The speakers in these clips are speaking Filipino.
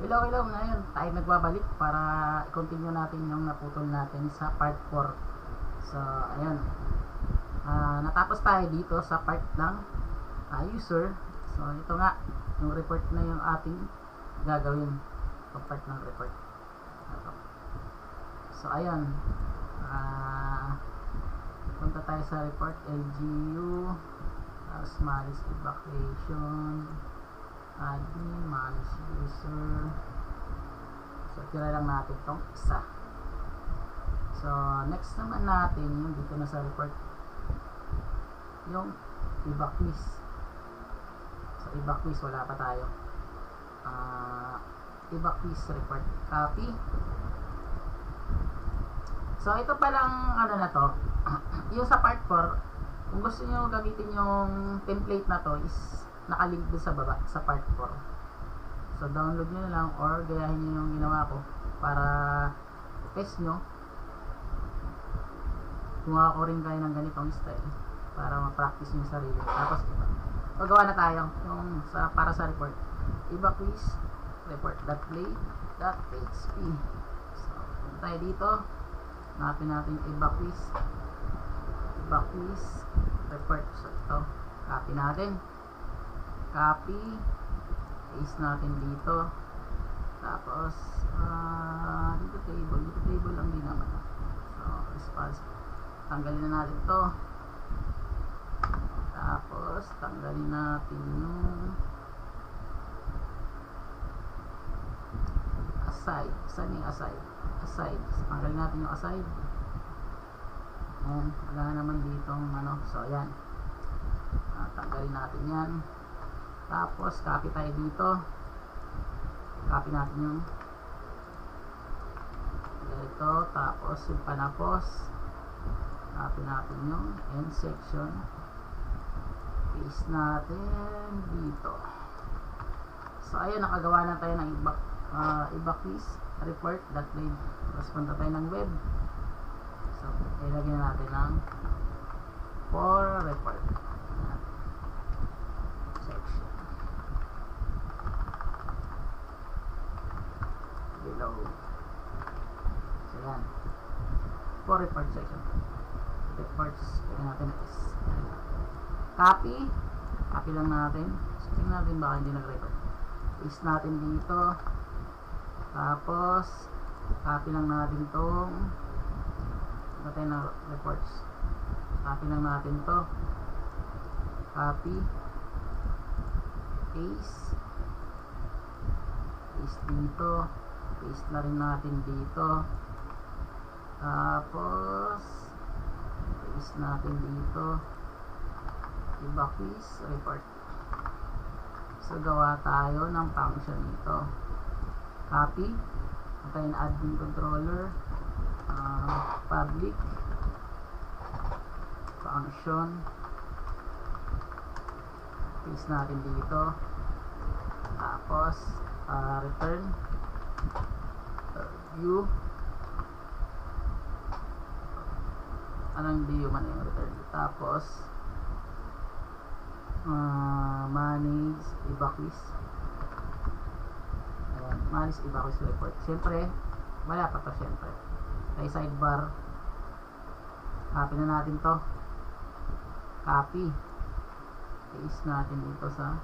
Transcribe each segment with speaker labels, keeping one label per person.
Speaker 1: Hello, hello. Ngayon, tayo nagbabalik para i-continue natin yung naputol natin sa part 4. So, ayun. Natapos tayo dito sa part ng user. So, ito nga, yung report na yung ating gagawin. Ito part ng report. Ito. So, ayun. Punta tayo sa report. LGU. Malis evacuation. Admin, manage user. So, tira lang natin itong isa. So, next naman natin yung dito na sa report yung iba quiz. So, iba quiz, wala pa tayo. Iba quiz report. Copy. So, ito palang ano na to. Yung sa part 4, kung gusto nyo gamitin yung template na to is nakalink doon sa baba, sa part 4. So, download nyo na lang or gayahin nyo yung ginawa ko para test nyo. Gumawa ko rin kayo ng ganitong style para ma-practice nyo sarili. Tapos, magawa na tayo yung para sa report. Iba quiz, report.play.php. So, punta tayo dito. Hanapin natin yung iba quiz. Iba quiz, report. So, ito. Copy natin. Copy, paste natin dito, tapos dito table lang din naman. So, response, tanggalin na natin to, tapos tanggalin natin yung aside. Saan yung aside? Tanggalin natin yung aside. Ayan, wala naman dito ano. So, ayan, tanggalin natin yan. Tapos, copy tayo dito. Copy natin yung dito. Tapos, yung panapos. Copy natin yung end section. Paste natin dito. So, ayun, nakagawa na tayo ng iba quiz report.play. Tapos, punta tayo ng web. So, ilagyan natin ng for report. Below. So, yan. For report section. Reports. Tingnan natin is. Copy. Copy lang natin. So, tingnan natin baka hindi nag-report. Paste natin dito. Tapos, copy lang natin itong natin na reports. Copy lang natin to. Copy. Paste. Paste dito. Paste na rin natin dito. Tapos paste natin dito. Iba quiz report. So, gawa tayo ng function nito. Copy. Tayo na admin controller. Public function. Paste natin dito. Tapos return view. Anong view man yung return? Tapos manage iba quiz. Ayan, manage iba quiz report. Siyempre, wala pa to siyempre. Ay sidebar. Copy na natin to. Copy. Paste natin dito sa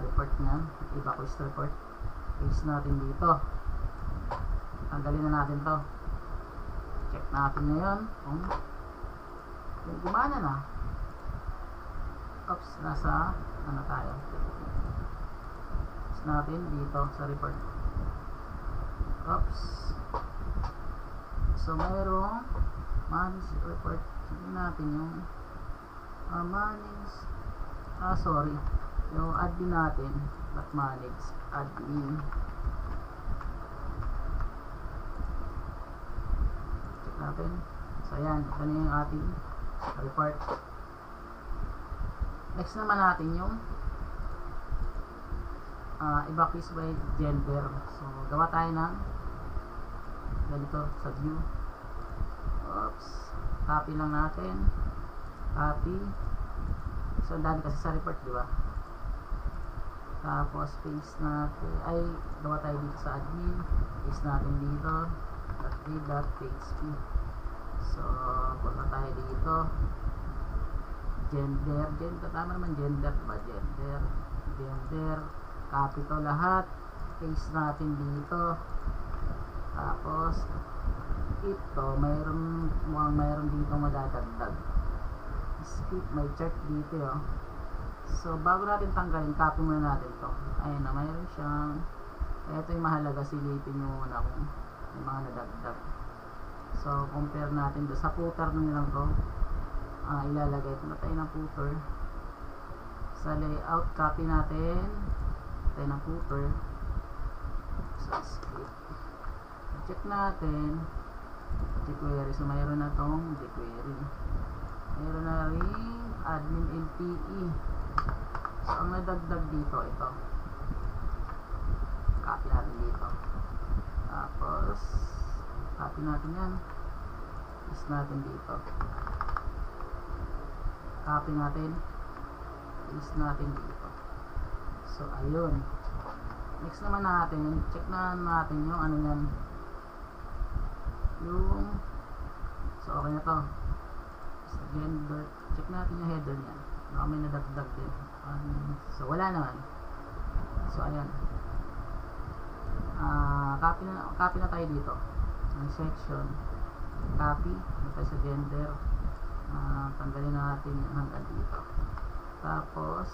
Speaker 1: report niyan. Iba quiz report. Paste natin dito. Tanggalin na natin to. Check natin ngayon kung gumana na. Oops, nasa ano tayo. Paste natin dito sa report. Oops. So, mayroong manage report. Tignan natin yung manage. Sorry. Yung admin natin. Not manage. Admin. Check natin. So, ayan. Ito na yung ating report. Next naman natin yung iba quiz by gender. So, gawa tayo ng ganito sa view. Oops. Copy lang natin. Copy. So, ang dami kasi sa report, di ba? Tapos paste natin, ay gawa tayo dito sa admin, paste natin dito .a.php. So punta tayo dito, gender, tama naman gender ba, gender, copy to lahat, paste natin dito. Tapos ito, mayroon dito madadagdag, skip, may chart dito oh. So bago natin tanggalin, copy muna natin to. Ayun na, mayroon siyang, ito yung mahalaga, silipin nyo muna kung may mga nadagdag. So compare natin do sa footer na lang to, ilalagay ito na tayo ng footer. Sa layout, copy natin tayo ng footer. So skip, check natin jQuery. So mayroon na tong jQuery, mayroon na rin admin LTE. So ang nadagdag dito, ito, copy natin dito. Tapos copy natin yan, paste natin dito, copy natin, paste natin dito. So ayun, next naman natin, check na natin yung ano yan, yung, so okay na to. So gender, check natin yung header niyan, baka may nadagdag din. So wala naman. So ayan, copy na tayo dito ng section, copy na tayo sa gender, tanggalin na natin hanggang dito. Tapos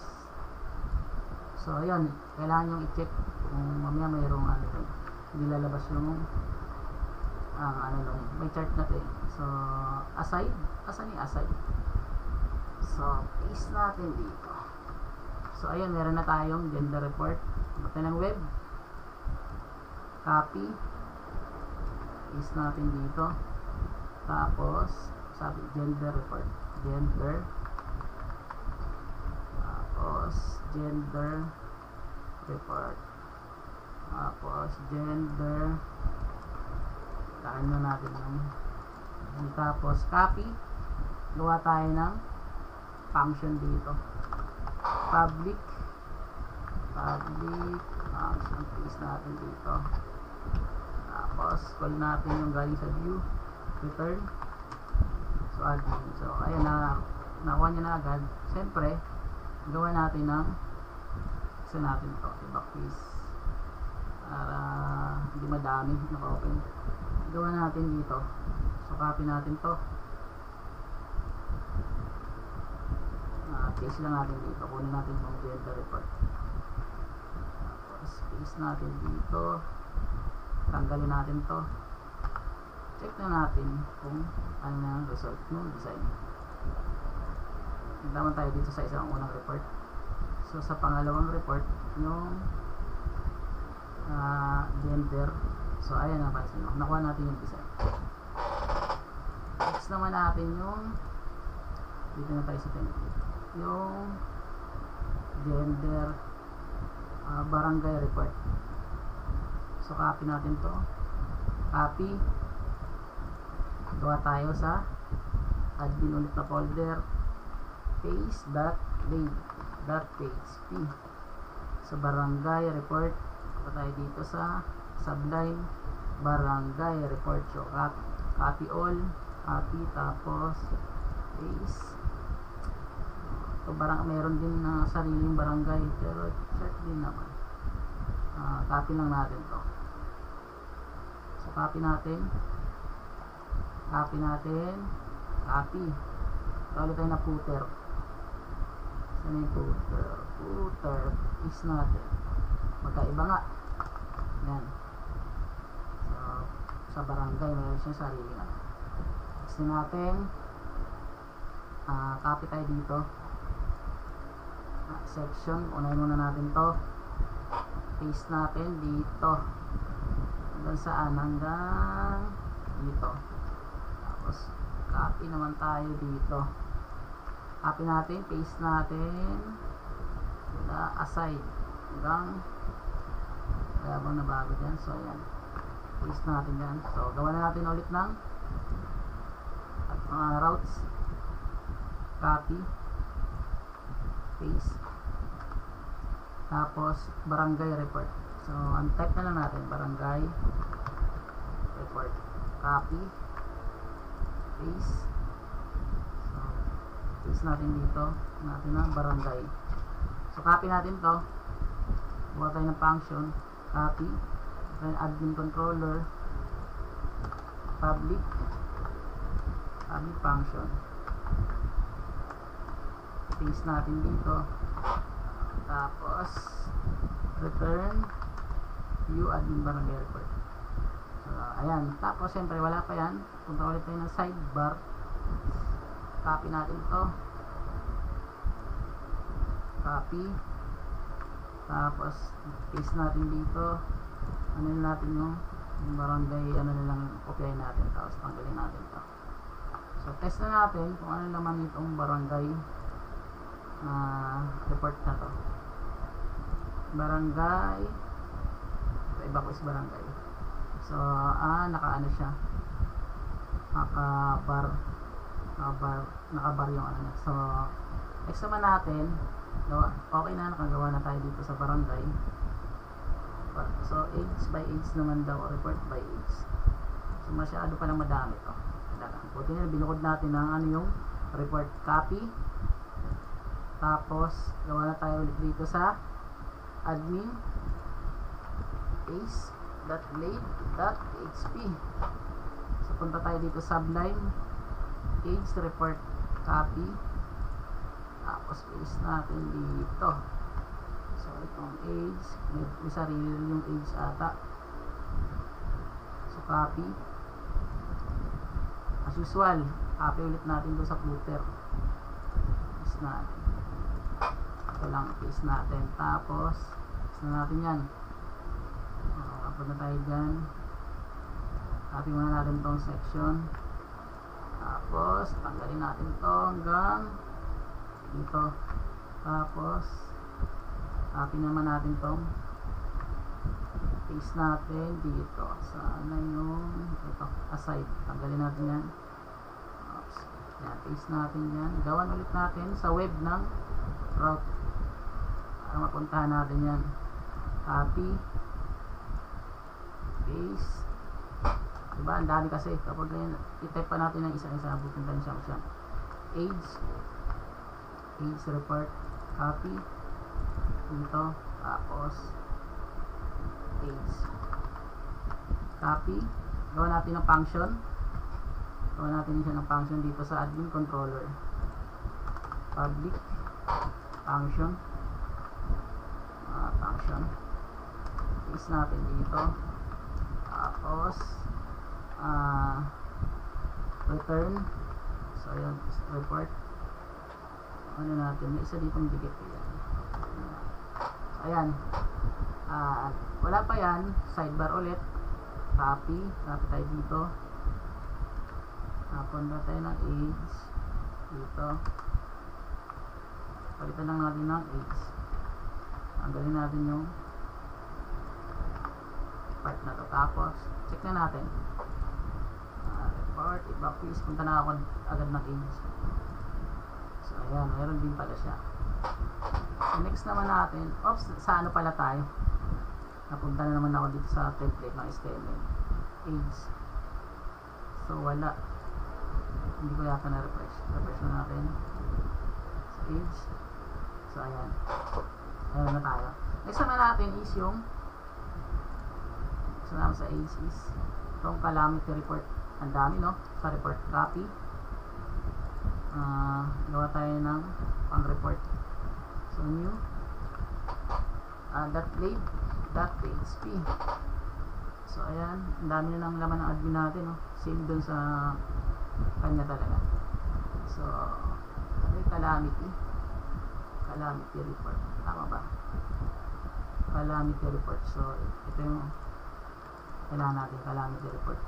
Speaker 1: so ayan, kailangan yung i-check kung mamaya mayroong ano doon, hindi lalabas yung ano doon, may chart na to eh. So aside, asan yung aside? So paste natin dito. So ayan, meron na tayong gender report. Punta ng web, copy, paste natin dito. Tapos sabi gender report, gender, tapos gender report, tapos gender, ano natin yung, tapos copy, gawa tayo ng function dito, public function, paste natin dito. Tapos call natin yung galing sa view, return, so admin. So ayan na, nakuha niya na agad. Siyempre gawa natin ng, isa natin to, backface para hindi madami naka-open. Gawa natin dito, so copy natin to, paste lang natin dito, kunin natin yung gender report. Tapos paste natin dito, tanggalin natin to, check na natin kung ano na ang result ng design. Naglaman tayo dito sa isang unang report. So sa pangalawang report, yung gender, so ayan na, pansin mo, nakuha natin yung design. Next naman natin yung, dito na tayo sa template, yung gender barangay report. So copy natin to, copy, gawa tayo sa admin ulit na folder, paste.lay.php. So barangay report, gawa tayo dito sa Sublime barangay report. So copy all, copy, tapos paste. So meron din na sariling barangay, pero check din naman, copy lang natin to. So copy natin, copy, ulit tayo na footer. Saan yung footer, paste natin, magkaiba nga yan. So sa barangay mayroon siya sariling ano. Next natin, copy tayo dito, section, unahin muna natin to, paste natin dito hanggang saan, hanggang dito. Tapos copy naman tayo dito, copy natin, paste natin aside hanggang, kaya bang nabago dyan. So ayan, paste natin dyan. So gawa na natin ulit ng routes, copy, paste, Tapos, barangay report. So, ang type na lang natin, barangay report. Copy. Paste. So, paste natin dito. Natin ang barangay. So, copy natin to. Buha tayo ng function. Copy. Then, admin controller. Public function. Paste natin dito. Tapos, return view admin barangay report. So, ayan. Tapos, syempre, wala pa yan. Punta ulit tayo ng sidebar. Copy natin ito. Copy. Tapos, paste natin dito. Ano natin yung barangay, ano nilang kopyahin natin. Tapos, tanggalin natin ito. So, test na natin kung ano naman itong barangay report na to. Barangay. Iba ko is barangay. So, naka-ano siya. Nakabar yung ano niya. So, next naman natin, okay na, nakagawa na tayo dito sa barangay. So, age by age naman daw, report by age. So, masyado palang madami to. Buti na, binukod natin ng ano yung report. Copy. Tapos, gawa na tayo ulit dito sa admin paste.blade.php. So, punta tayo dito sa Sublime age report. Copy. Tapos, paste natin dito. So, itong age, may sarili yung age ata. So, copy. As usual, copy ulit natin doon sa footer. Paste natin. Ito lang, paste natin. Tapos, paste na natin yan. Upload na tayo dyan. Copy muna natin itong section. Tapos, tanggalin natin ito hanggang dito. Tapos, copy naman natin itong paste natin dito. Sana yung ito, aside. Tanggalin natin yan. Oops. Yan, paste natin yan. Gawan ulit natin sa web ng route. Para mapuntahan natin yan. Copy. Paste. Diba? Ang dami kasi. Kapag i-type pa natin ng isa-isa, butin tayo siyam-siyam. Age. Age report. Copy. Dito. Tapos age. Copy. Gawa natin ng function. Gawa natin siya ng function dito sa admin controller. Public function. Function. Paste natin dito. Tapos return. So ayan, report. Ano natin, may isa ditong dikit yan. Ayan. Wala pa yan. Sidebar ulit. Copy. Copy tayo dito. Punta tayo ng age. Dito. Palitan lang natin ng age. Tanggalin natin yung part na to. Tapos, check na natin. Report. Iba please. Punta na ako agad ng age. So, ayan. Meron din pala siya. So, next naman natin. Oops. Sa ano pala tayo? Napunta na naman ako dito sa template ng HTML. Age. So, wala. Hindi ko yata na-refresh. Refresh na natin. Sa age. So, ayan. Ayan na tayo. Next naman natin is yung naman sa age is itong calamity report. Ang dami, no? Sa report. Copy. Gawa tayo ng pang-report. So, new. .blade.php. So, ayan. Ang dami na ng laman ng admin natin, no? Same dun sa kanya talaga. So, ano yung calamity? Calamity report. Tama ba? Calamity report. So, ito yung kailangan natin, calamity report.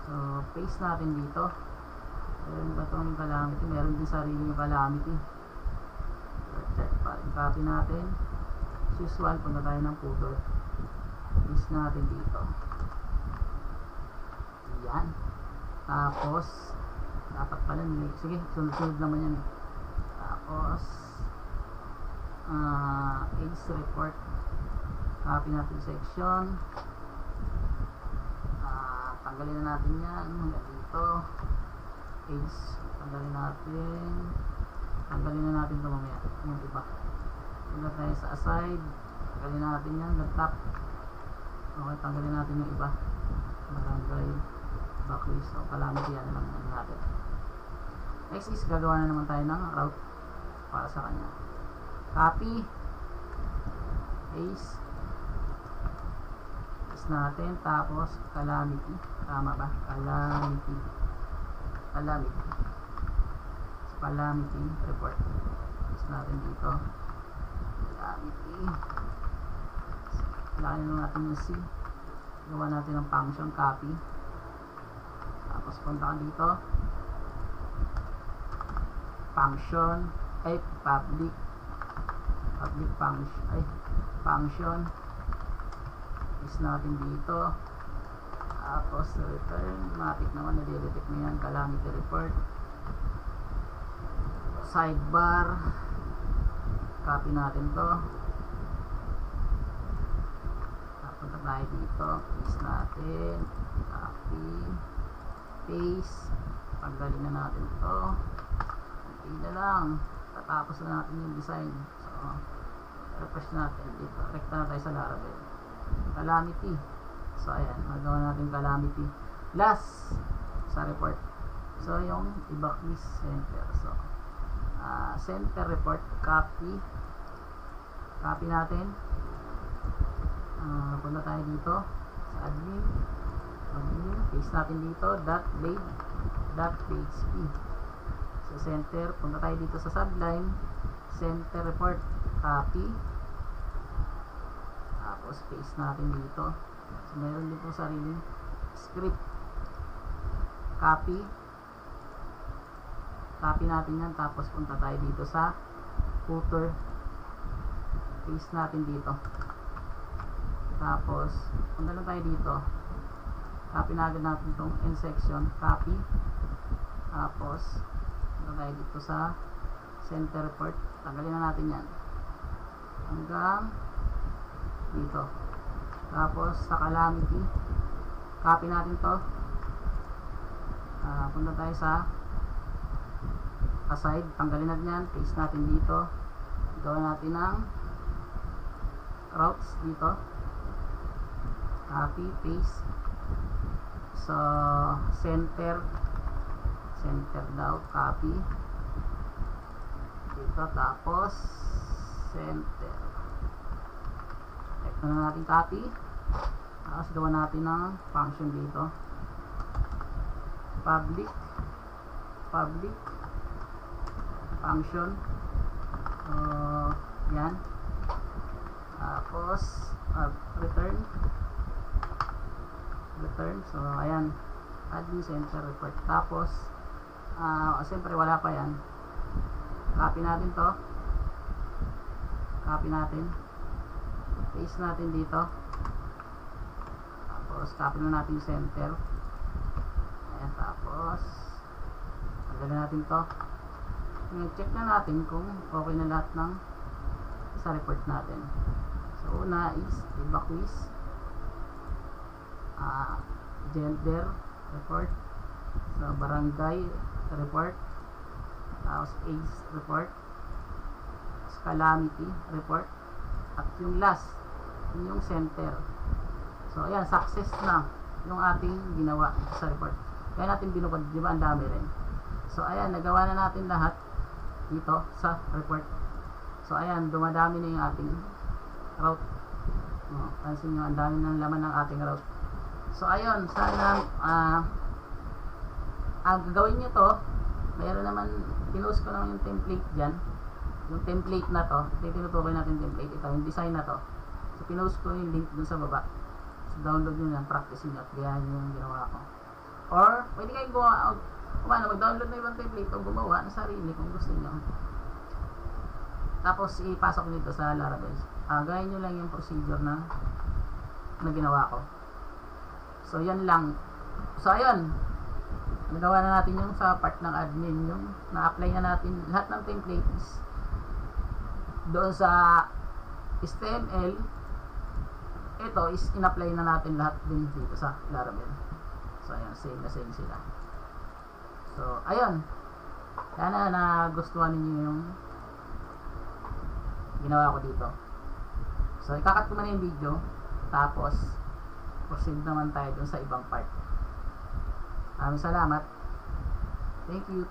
Speaker 1: So, paste natin dito. Meron ba itong calamity? Meron din sarili yung calamity. Check pa rin. Copy natin. As usual, punta tayo ng footer. Paste natin dito. Yan. Tapos, dapat pala, sige, sunod-sunod naman yan. Tapos, age report, copy natin section, tanggalin na natin yan hanggang dito. Age, tanggalin na natin ito mamaya yung iba. Punta tayo sa aside, tanggalin natin yan hanggang top. Okay, tanggalin natin yung iba, barangay, backlist, o calamity, yan lang natin. Next is gagawa na naman tayo ng route para sa kanya. Copy, paste natin, tapos calamity, tama ba? Calamity report, paste natin dito, calamity. Lagyan na natin yung C, gawa natin ng function, copy, tapos punta ka dito, function, public function, is natin dito, tapos return, matik naman, nade-detect na yan, calamity report, sidebar, copy natin to, punta tayo dito, paste natin, copy, paste, tanggalin na natin to, okay na lang, tatapos na natin yung design. So refresh natin dito, rekta na tayo sa Laravel, calamity. So ayan, magawa natin calamity last sa report. So yung evacuees center, so center report, copy natin, punta tayo dito sa admin, paste natin dito, .blade.php. So center, punta tayo dito sa subline, center report, copy, tapos paste natin dito. So meron dito sariling script, copy natin yan, tapos punta tayo dito sa footer, paste natin dito, tapos punta na tayo dito, copy na agad natin itong end section, copy, tapos punta tayo dito sa center report, tanggalin na natin yan hanggang dito, tapos sa calamity, copy natin to, punta tayo sa aside, tanggalin natin yan, paste natin dito, gawin natin ng routes dito, copy, paste, so center daw, copy dito, tapos center, ito na natin, copy, tapos gawa natin ng function dito, public function, yan, tapos return, so ayan, admin center report, tapos siyempre wala pa yan, copy natin to, paste natin dito, tapos copy na natin center, ayan, tapos tanggalin natin to, check na natin kung okay na lahat ng sa report natin. So una is evacuees, gender report, so barangay report, tapos age report, calamity report, at yung last yung center. So ayan, success na yung ating ginawa sa report. Kaya natin binukod, di ba ang dami rin. So ayan, nagawa na natin lahat dito sa report. So ayan, dumadami na yung ating route. Pansin nyo, ang dami ng laman ng ating route. So ayun, sana gagawin nyo to. Mayroon naman, pinost ko lang yung template dyan, yung template na to, tinutukoy natin template, ito yung design na to. So pinost ko yung link dun sa baba, so download nyo yan, practice nyo at gayahin yung ginawa ko. Or pwede kayo mag-download na ibang template o gumawa ng sarili kung gusto nyo, tapos ipasok nito sa Laravel. Gayahin nyo lang yung procedure na ginawa ko. So yan lang. So ayun, nagawa na natin yung sa part ng admin, yung na-apply na natin lahat ng templates doon sa HTML, ito is in-apply na natin lahat din dito sa Laravel. So ayan, same na same sila. So ayun, sana nagustuhan ninyo yung ginawa ko dito. So ikakat ko muna yung video, tapos proceed naman tayo dun sa ibang part. Maraming salamat. Thank you.